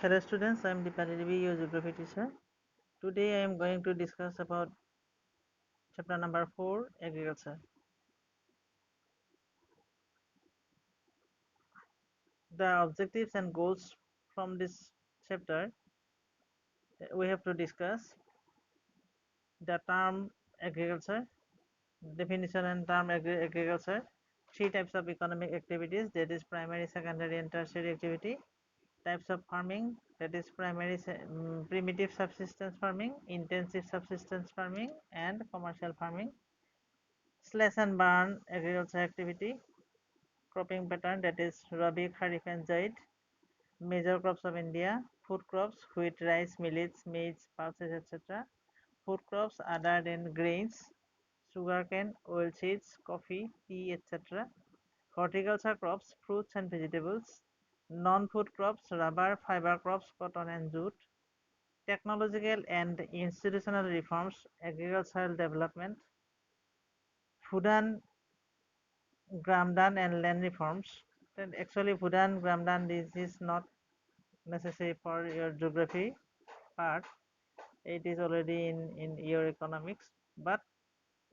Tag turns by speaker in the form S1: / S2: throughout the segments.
S1: Hello students, I am Dipali Devi, your geography teacher. Today I am going to discuss about chapter number 4, agriculture. The objectives and goals from this chapter we have to discuss the term agriculture, definition and term agriculture, three types of economic activities, that is primary, secondary and tertiary activity, types of farming, that is primary, primitive subsistence farming, intensive subsistence farming and commercial farming, slash and burn agriculture activity, cropping pattern, that is Rabi, Kharif and Zaid, major crops of India, food crops, wheat, rice, millets, maize, pulses, etc. Food crops other than grains, sugarcane, oilseeds, coffee, tea, etc. Horticulture crops, fruits and vegetables. Non-food crops, rubber, fiber crops, cotton and jute. Technological and institutional reforms, agricultural development. Fudan, Gramdan and land reforms. Then actually Fudan, Gramdan, this is not necessary for your geography part. It is already in your economics, but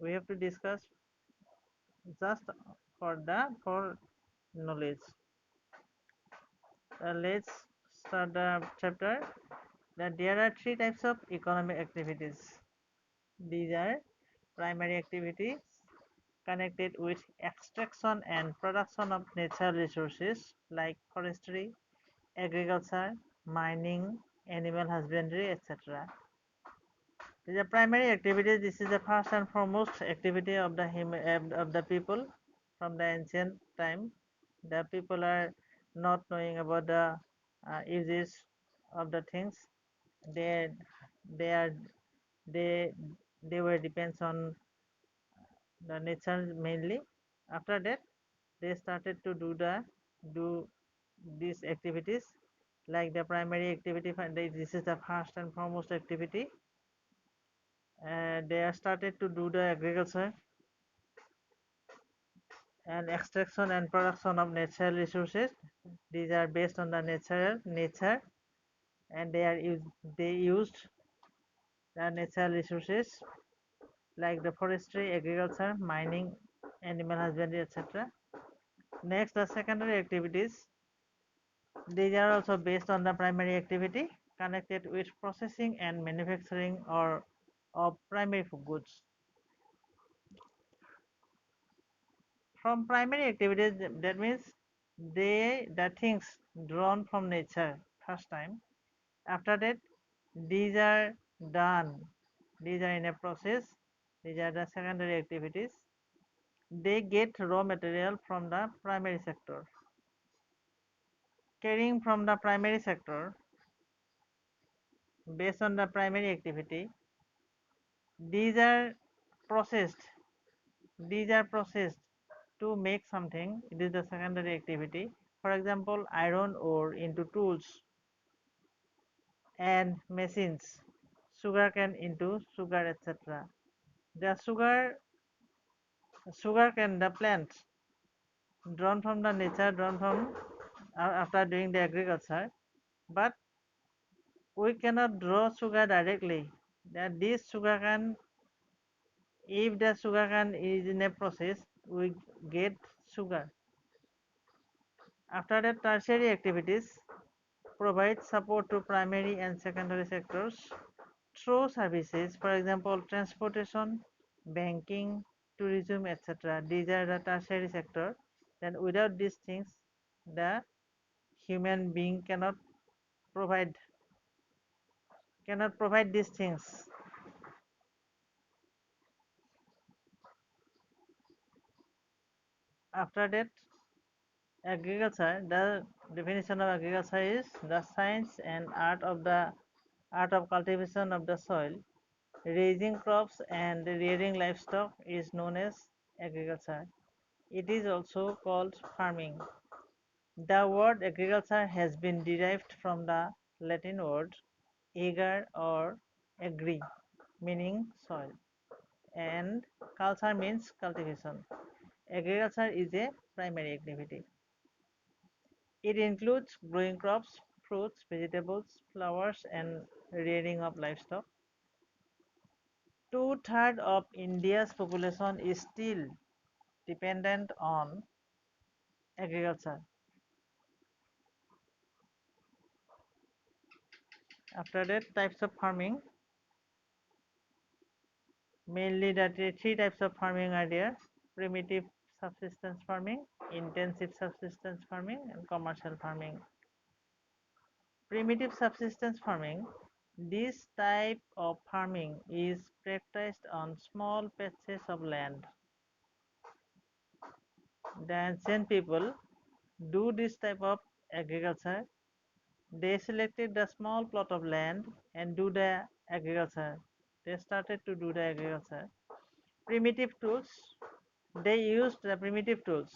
S1: we have to discuss just for knowledge. Let's start the chapter. That there are three types of economic activities. These are primary activities connected with extraction and production of natural resources like forestry, agriculture, mining, animal husbandry, etc. The primary activity. This is the first and foremost activity of the people from the ancient time. The people are not knowing about the uses of the things. They they are they they were depends on the nature mainly. After that, they started to do these activities like the primary activity. This is the first and foremost activity. They are started to do the agriculture and extraction and production of natural resources. These are based on the nature, and they used the natural resources like the forestry, agriculture, mining, animal husbandry, etc. Next, the secondary activities. These are also based on the primary activity connected with processing and manufacturing or of primary goods. From primary activities, that means the things drawn from nature first time. After that, these are done. These are in a process. These are the secondary activities. They get raw material from the primary sector. Carrying from the primary sector based on the primary activity, these are processed. These are processed to make something. It is the secondary activity. For example, iron ore into tools and machines, sugarcane into sugar, etc. The sugarcane, the plants drawn from the nature, drawn from after doing the agriculture, but we cannot draw sugar directly. That this sugarcane, if the sugarcane is in a process, we get sugar. After that, tertiary activities provide support to primary and secondary sectors through services, for example, transportation, banking, tourism, etc. These are the tertiary sector. Then without these things, the human being provide cannot provide these things. After that, agriculture. The definition of agriculture is the science and art of cultivation of the soil. Raising crops and rearing livestock is known as agriculture. It is also called farming. The word agriculture has been derived from the Latin word ager or agri, meaning soil, and culture means cultivation. Agriculture is a primary activity. It includes growing crops, fruits, vegetables, flowers, and rearing of livestock. Two-thirds of India's population is still dependent on agriculture. After that, types of farming. Mainly the three types of farming are there: primitive subsistence farming, intensive subsistence farming, and commercial farming. Primitive subsistence farming. This type of farming is practiced on small patches of land. The ancient people do this type of agriculture. They selected the small plot of land and do the agriculture. They started to do the agriculture. Primitive tools. They used the primitive tools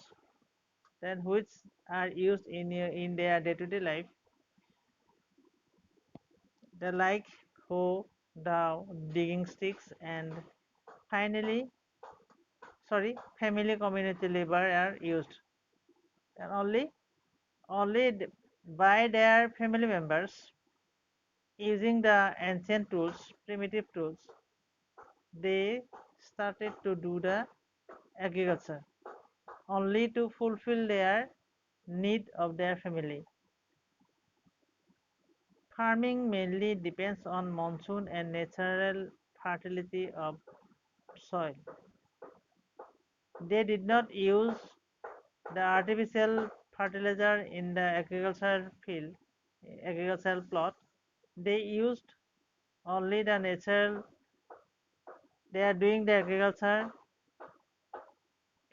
S1: that which are used in their day-to-day life. They like hoe, dao, digging sticks, and finally, family community labor are used. And only by their family members using the ancient tools, primitive tools, they started to do the agriculture only to fulfill their need of their family. Farming mainly depends on monsoon and natural fertility of soil. They did not use the artificial fertilizer in the agricultural plot. They used only the natural. They are doing the agriculture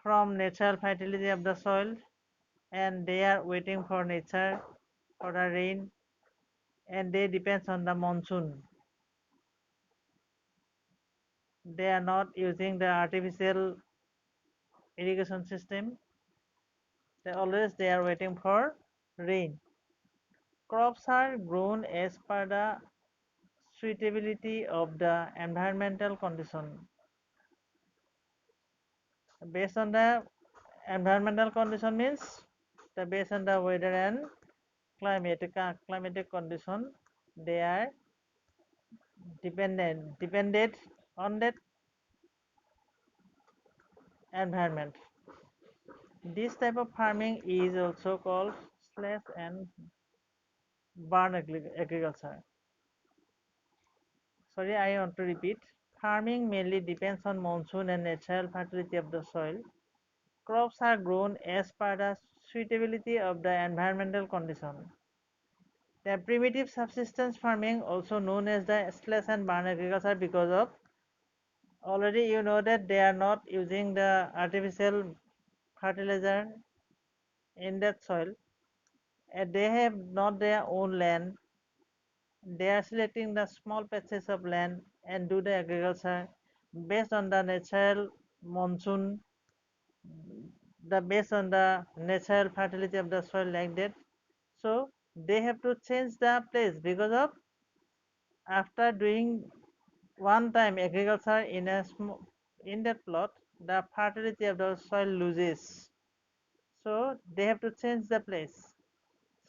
S1: from natural fertility of the soil, and they are waiting for nature, for the rain, and they depends on the monsoon. They are not using the artificial irrigation system. They are waiting for rain. Crops are grown as per the suitability of the environmental condition. Based on the environmental condition means based on the weather and climatic condition, they are dependent on that environment. This type of farming is also called slash and burn agriculture. Sorry, I want to repeat. Farming mainly depends on monsoon and natural fertility of the soil. Crops are grown as per the suitability of the environmental condition. The primitive subsistence farming, also known as the slash and burn agriculture, because of already you know that they are not using the artificial fertilizer in that soil, and they have not their own land. They are selecting the small patches of land and do the agriculture based on the natural monsoon, the based on the natural fertility of the soil like that. So they have to change the place because of after doing one time agriculture in that plot, the fertility of the soil loses. So they have to change the place.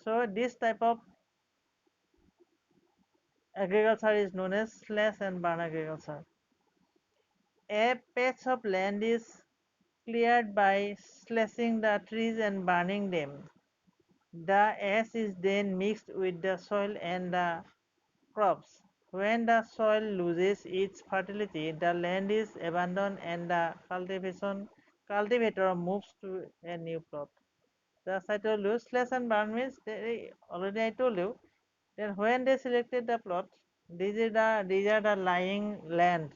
S1: So this type of agriculture is known as slash and burn agriculture. A patch of land is cleared by slashing the trees and burning them. The ash is then mixed with the soil and the crops. When the soil loses its fertility, the land is abandoned and the cultivator moves to a new plot. Thus I told you, slash and burn means already I told you. Then when they selected the plot, these are the lying land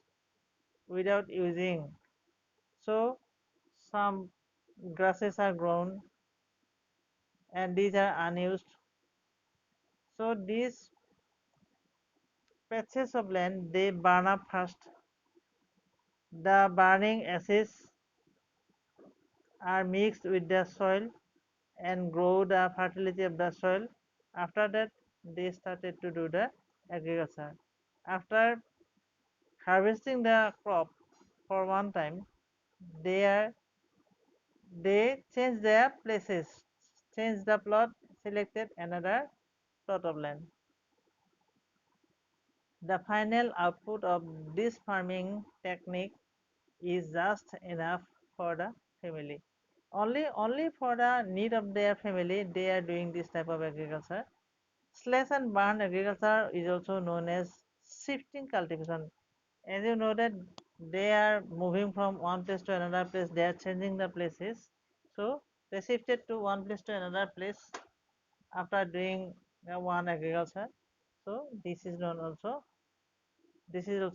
S1: without using. So some grasses are grown and these are unused. So these patches of land they burn up first. The burning ashes are mixed with the soil and grow the fertility of the soil. After that, they started to do the agriculture. After harvesting the crop for one time, they are they change their places, change the plot, selected another plot of land. The final output of this farming technique is just enough for the family. Only for the need of their family they are doing this type of agriculture. Slash and burn agriculture is also known as shifting cultivation. As you know that they are moving from one place to another place, they are changing the places. So they shifted to one place to another place after doing one agriculture. So this is also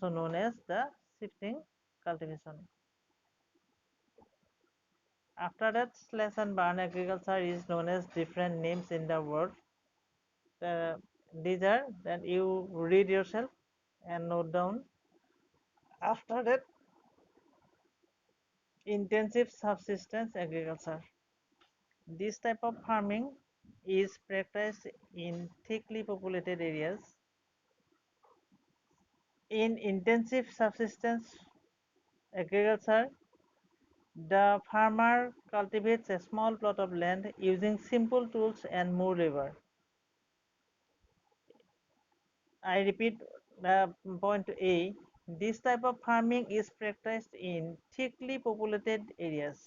S1: known as the shifting cultivation. After that, slash and burn agriculture is known as different names in the world. These are that you read yourself and note down. After that, intensive subsistence agriculture. This type of farming is practiced in thickly populated areas. In intensive subsistence agriculture, the farmer cultivates a small plot of land using simple tools and more labor. I repeat point A. This type of farming is practiced in thickly populated areas.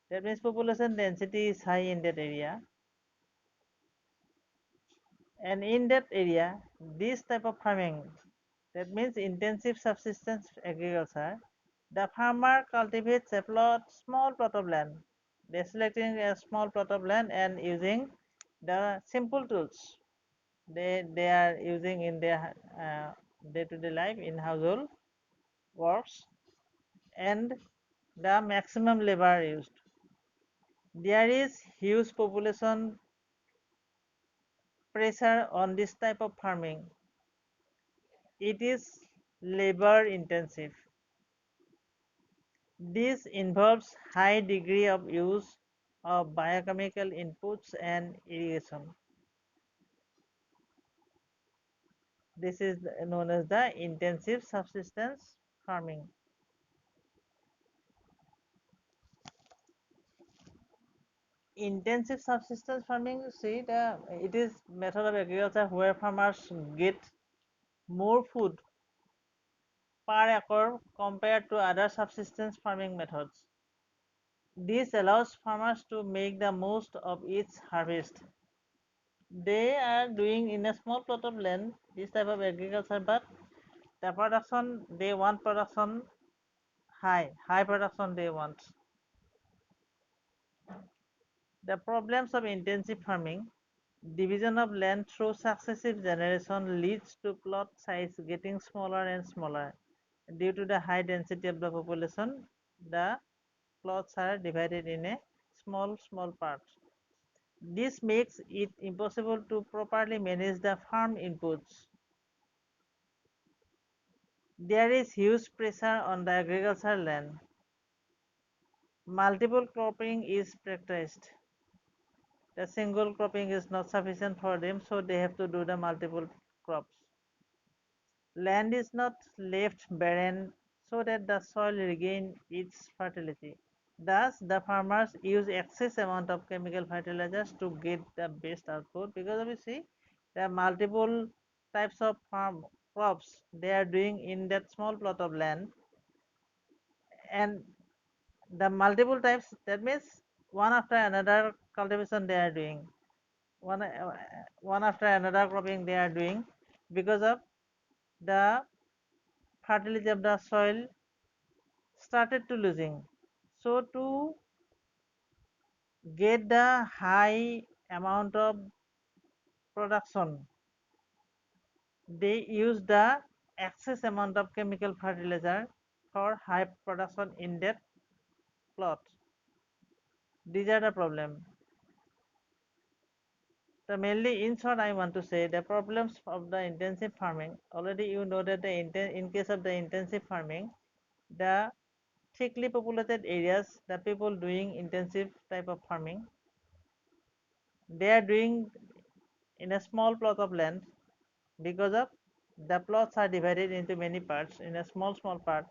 S1: That means population density is high in that area. And in that area, this type of farming, that means intensive subsistence agriculture, the farmer cultivates a small plot of land. They're selecting a small plot of land and using the simple tools they are using in their day-to-day life in household works and the maximum labor used. There is huge population pressure on this type of farming. It is labor intensive. This involves high degree of use of biochemical inputs and irrigation. This is known as the intensive subsistence farming. Intensive subsistence farming, you see, it is method of agriculture where farmers get more food per acre compared to other subsistence farming methods. This allows farmers to make the most of each harvest. They are doing in a small plot of land this type of agriculture, but the production they want production high production they want. The problems of intensive farming: division of land through successive generation leads to plot size getting smaller and smaller. Due to the high density of the population, the plots are divided in a small parts. This makes it impossible to properly manage the farm inputs. There is huge pressure on the agricultural land. Multiple cropping is practiced. The single cropping is not sufficient for them, so they have to do the multiple crops. Land is not left barren so that the soil regain its fertility. Thus, the farmers use excess amount of chemical fertilizers to get the best output, because you see there are multiple types of farm crops they are doing in that small plot of land, and the multiple types, that means one after another cultivation they are doing, one after another cropping they are doing, because of the fertility of the soil started to losing. So to get the high amount of production, they use the excess amount of chemical fertilizer for high production in that plot. These are the problem. So mainly, in short, I want to say the problems of the intensive farming. Already you know that in case of the intensive farming, the thickly populated areas, the people doing intensive type of farming, they are doing in a small plot of land, because of the plots are divided into many parts in a small part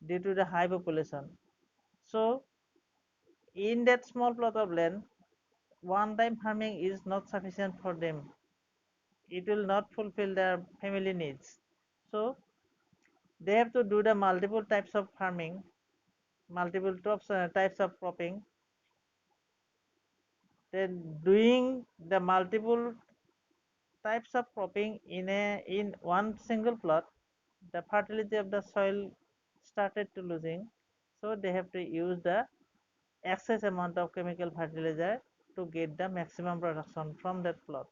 S1: due to the high population. So in that small plot of land, one-time farming is not sufficient for them. It will not fulfill their family needs. So they have to do the multiple types of farming, multiple types of cropping. Then doing the multiple types of cropping in one single plot, the fertility of the soil started to losing. So they have to use the excess amount of chemical fertilizer to get the maximum production from that plot.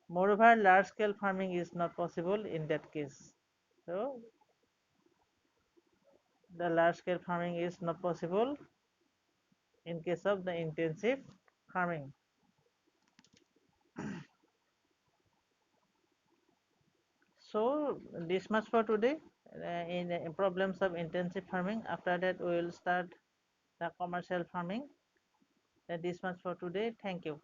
S1: Moreover, large scale farming is not possible in that case. So the large scale farming is not possible in case of the intensive farming. So this much for today in problems of intensive farming. After that we will start the commercial farming. This much for today. Thank you.